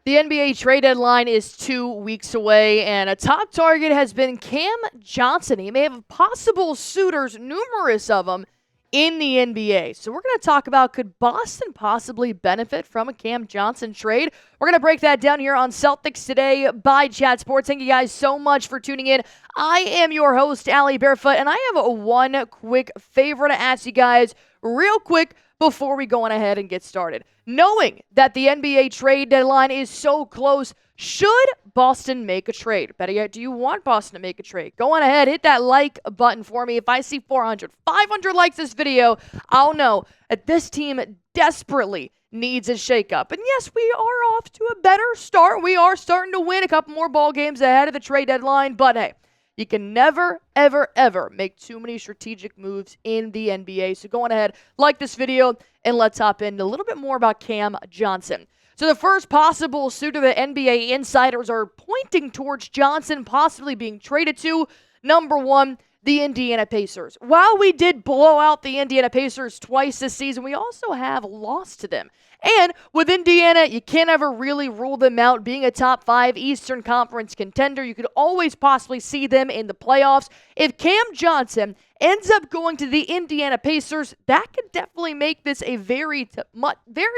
The NBA trade deadline is 2 weeks away, and a top target has been Cam Johnson. He may have possible suitors, numerous of them, in the NBA. So we're going to talk about, could Boston possibly benefit from a Cam Johnson trade? We're going to break that down here on Celtics Today by Chat Sports. Thank you guys so much for tuning in. I am your host, Allie Barefoot, and I have one quick favor to ask you guys real quick before we go on ahead and get started. Knowing that the NBA trade deadline is so close, should Boston make a trade? Better yet, do you want Boston to make a trade? Go on ahead, hit that like button for me. If I see 400, 500 likes this video, I'll know that this team desperately needs a shakeup. And yes, we are off to a better start. We are starting to win a couple more ball games ahead of the trade deadline, but hey, you can never, ever, ever make too many strategic moves in the NBA. So go on ahead, like this video, and let's hop into a little bit more about Cam Johnson. So the first possible suitor the NBA insiders are pointing towards Johnson possibly being traded to, number one, the Indiana Pacers. While we did blow out the Indiana Pacers twice this season, we also have lost to them. And with Indiana, you can't ever really rule them out. Being a top 5 Eastern Conference contender, you could always possibly see them in the playoffs. If Cam Johnson ends up going to the Indiana Pacers, that could definitely make this a very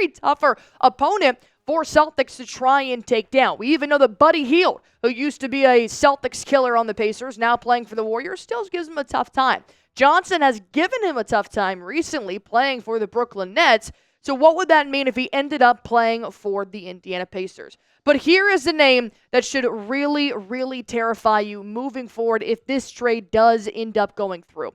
tougher opponent for Celtics to try and take down. We even know that Buddy Hield, who used to be a Celtics killer on the Pacers, now playing for the Warriors, still gives him a tough time. Johnson has given him a tough time recently playing for the Brooklyn Nets. So what would that mean if he ended up playing for the Indiana Pacers? But here is the name that should really, really terrify you moving forward if this trade does end up going through.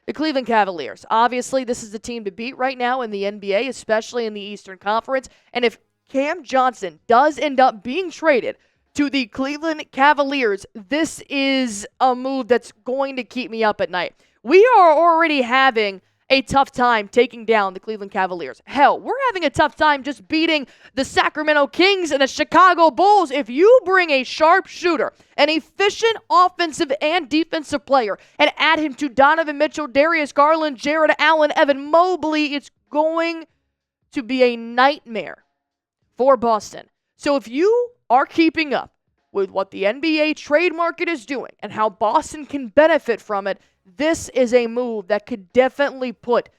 The Cleveland Cavaliers. Obviously, this is the team to beat right now in the NBA, especially in the Eastern Conference. And if Cam Johnson does end up being traded to the Cleveland Cavaliers, this is a move that's going to keep me up at night. We are already having a tough time taking down the Cleveland Cavaliers. Hell, we're having a tough time just beating the Sacramento Kings and the Chicago Bulls. If you bring a sharpshooter, an efficient offensive and defensive player, and add him to Donovan Mitchell, Darius Garland, Jared Allen, Evan Mobley, it's going to be a nightmare for Boston. So if you are keeping up with what the NBA trade market is doing and how Boston can benefit from it, this is a move that could definitely put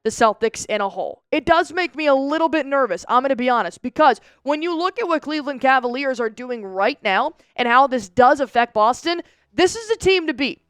the Celtics in a hole. It does make me a little bit nervous, I'm going to be honest, because when you look at what Cleveland Cavaliers are doing right now and how this does affect Boston, this is a team to beat.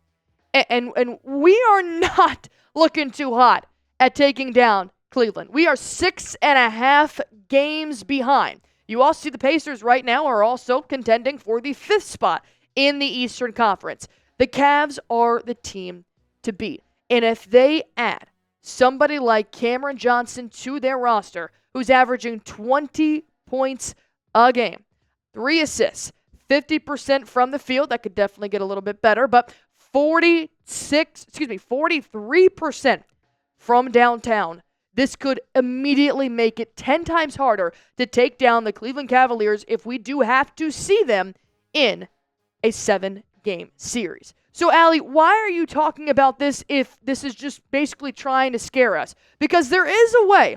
And we are not looking too hot at taking down Cleveland. We are 6.5 games behind. You also see the Pacers right now are also contending for the 5th spot in the Eastern Conference. The Cavs are the team to beat. And if they add somebody like Cameron Johnson to their roster, who's averaging 20 points a game, 3 assists, 50% from the field, that could definitely get a little bit better, but 43% from downtown, this could immediately make it 10 times harder to take down the Cleveland Cavaliers if we do have to see them in a 7-game series. So, Allie, why are you talking about this if this is just basically trying to scare us? Because there is a way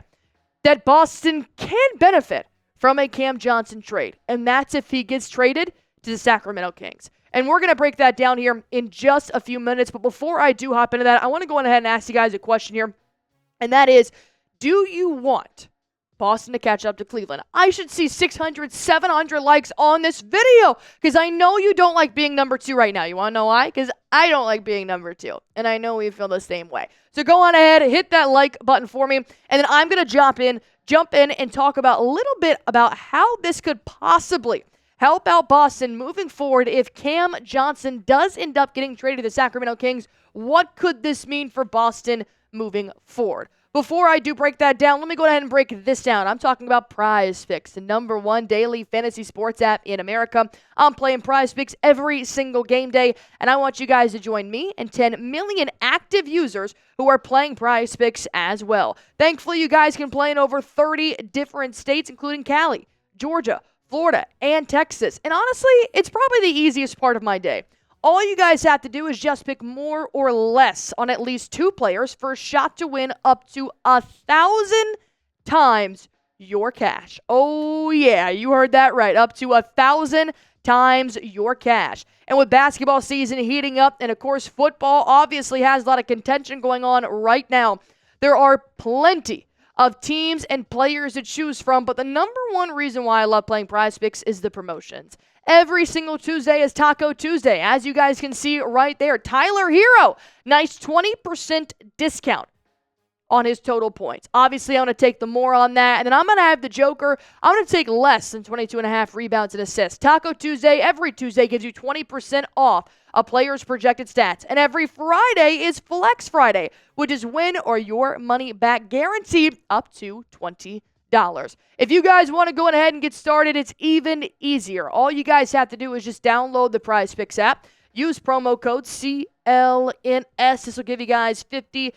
that Boston can benefit from a Cam Johnson trade, and that's if he gets traded to the Sacramento Kings. And we're going to break that down here in just a few minutes. But before I do hop into that, I want to go ahead and ask you guys a question here, and that is, do you want Boston to catch up to Cleveland? I should see 600, 700 likes on this video because I know you don't like being number 2 right now. You want to know why? Because I don't like being number 2, and I know we feel the same way. So go on ahead, hit that like button for me, and then I'm going to jump in and talk about a little bit about how this could possibly help out Boston moving forward if Cam Johnson does end up getting traded to the Sacramento Kings. What could this mean for Boston moving forward? Before I do break that down, let me go ahead and break this down. I'm talking about Prize Picks, the #1 daily fantasy sports app in America. I'm playing Prize Picks every single game day, and I want you guys to join me and 10 million active users who are playing Prize Picks as well. Thankfully, you guys can play in over 30 different states, including Cali, Georgia, Florida, and Texas. And honestly, it's probably the easiest part of my day. All you guys have to do is just pick more or less on at least 2 players for a shot to win up to 1,000 times your cash. Oh yeah, you heard that right. Up to 1,000 times your cash. And with basketball season heating up, and of course football obviously has a lot of contention going on right now, there are plenty of teams and players to choose from, but the number one reason why I love playing Prize Picks is the promotions. Every single Tuesday is Taco Tuesday, as you guys can see right there. Tyler Hero, nice 20% discount on his total points. Obviously, I'm going to take the more on that. And then I'm going to have the Joker. I'm going to take less than 22.5 rebounds and assists. Taco Tuesday, every Tuesday, gives you 20% off a player's projected stats. And every Friday is Flex Friday, which is win or your money back guaranteed up to $20. If you guys want to go ahead and get started, it's even easier. All you guys have to do is just download the Prize Picks app. Use promo code CLNS. This will give you guys $50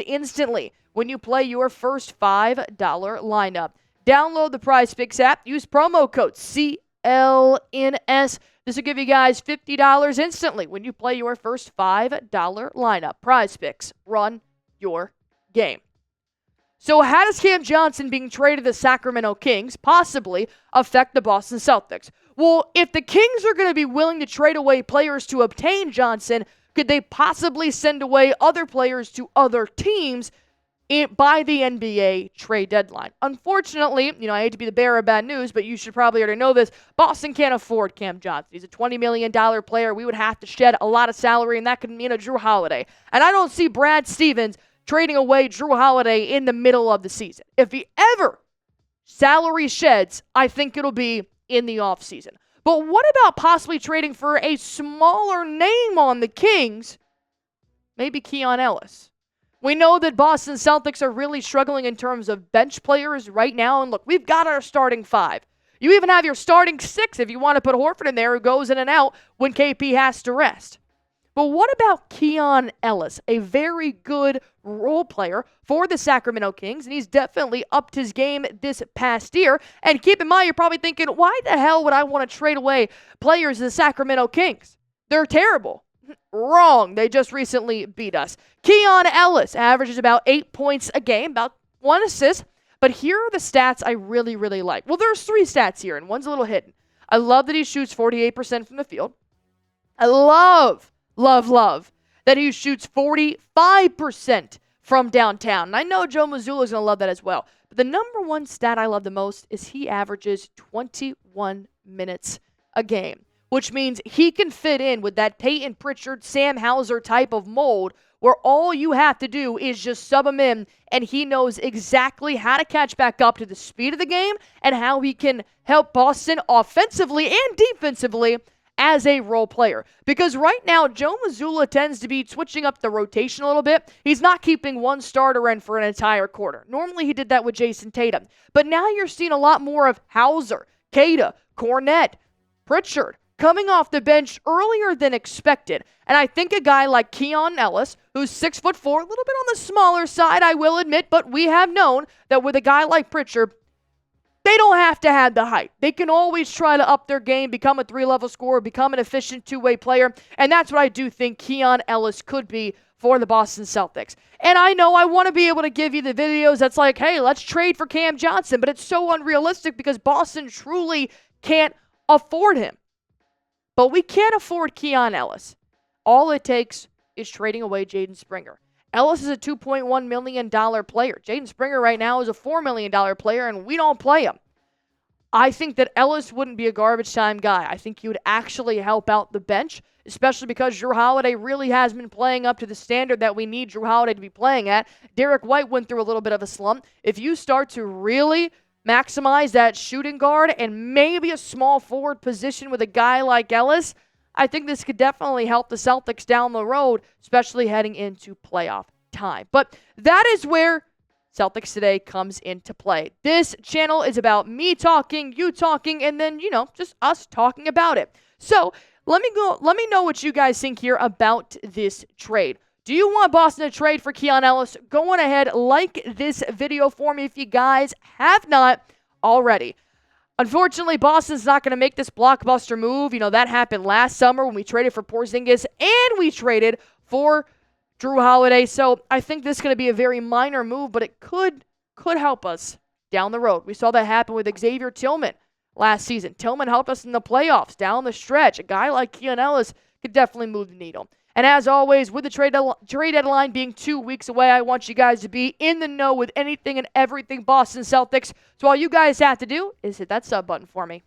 instantly when you play your first $5 lineup. Download the Prize Picks app. Use promo code CLNS. This will give you guys $50 instantly when you play your first $5 lineup. Prize Picks. Run your game. So how does Cam Johnson being traded to the Sacramento Kings possibly affect the Boston Celtics? Well, if the Kings are going to be willing to trade away players to obtain Johnson, could they possibly send away other players to other teams by the NBA trade deadline? Unfortunately, I hate to be the bearer of bad news, but you should probably already know this. Boston can't afford Cam Johnson. He's a $20 million player. We would have to shed a lot of salary, and that could mean a Drew Holiday. And I don't see Brad Stevens trading away Drew Holiday in the middle of the season. If he ever salary sheds, I think it'll be in the offseason. But what about possibly trading for a smaller name on the Kings? Maybe Keon Ellis. We know that Boston Celtics are really struggling in terms of bench players right now. And look, we've got our starting 5. You even have your starting 6 if you want to put Horford in there who goes in and out when KP has to rest. But what about Keon Ellis, a very good role player for the Sacramento Kings, and he's definitely upped his game this past year. And keep in mind, you're probably thinking, why the hell would I want to trade away players of the Sacramento Kings? They're terrible. Wrong. They just recently beat us. Keon Ellis averages about 8 points a game, about 1 assist. But here are the stats I really, really like. Well, there's 3 stats here, and one's a little hidden. I love that he shoots 48% from the field. I love that he shoots 45% from downtown. And I know Joe Mazzulla is going to love that as well. But the number one stat I love the most is he averages 21 minutes a game, which means he can fit in with that Peyton Pritchard, Sam Hauser type of mold where all you have to do is just sub him in, and he knows exactly how to catch back up to the speed of the game and how he can help Boston offensively and defensively as a role player. Because right now, Joe Mazzulla tends to be switching up the rotation a little bit. He's not keeping one starter in for an entire quarter. Normally, he did that with Jason Tatum. But now you're seeing a lot more of Hauser, Queta, Cornette, Pritchard coming off the bench earlier than expected. And I think a guy like Keon Ellis, who's 6'4", a little bit on the smaller side, I will admit, but we have known that with a guy like Pritchard, they don't have to have the height. They can always try to up their game, become a 3-level scorer, become an efficient 2-way player. And that's what I do think Keon Ellis could be for the Boston Celtics. And I know I want to be able to give you the videos that's like, hey, let's trade for Cam Johnson. But it's so unrealistic because Boston truly can't afford him. But we can't afford Keon Ellis. All it takes is trading away Jaden Springer. Ellis is a $2.1 million player. Jaden Springer right now is a $4 million player, and we don't play him. I think that Ellis wouldn't be a garbage time guy. I think he would actually help out the bench, especially because Drew Holiday really has been playing up to the standard that we need Drew Holiday to be playing at. Derek White went through a little bit of a slump. If you start to really maximize that shooting guard and maybe a small forward position with a guy like Ellis, I think this could definitely help the Celtics down the road, especially heading into playoff time. But that is where Celtics Today comes into play. This channel is about me talking, you talking, and then, just us talking about it. So let me know what you guys think here about this trade. Do you want Boston to trade for Keon Ellis? Go on ahead, like this video for me if you guys have not already. Unfortunately, Boston's not going to make this blockbuster move. That happened last summer when we traded for Porzingis and we traded for Drew Holiday. So I think this is going to be a very minor move, but it could help us down the road. We saw that happen with Xavier Tillman last season. Tillman helped us in the playoffs down the stretch. A guy like Keon Ellis could definitely move the needle. And as always, with the trade deadline being 2 weeks away, I want you guys to be in the know with anything and everything Boston Celtics. So all you guys have to do is hit that sub button for me.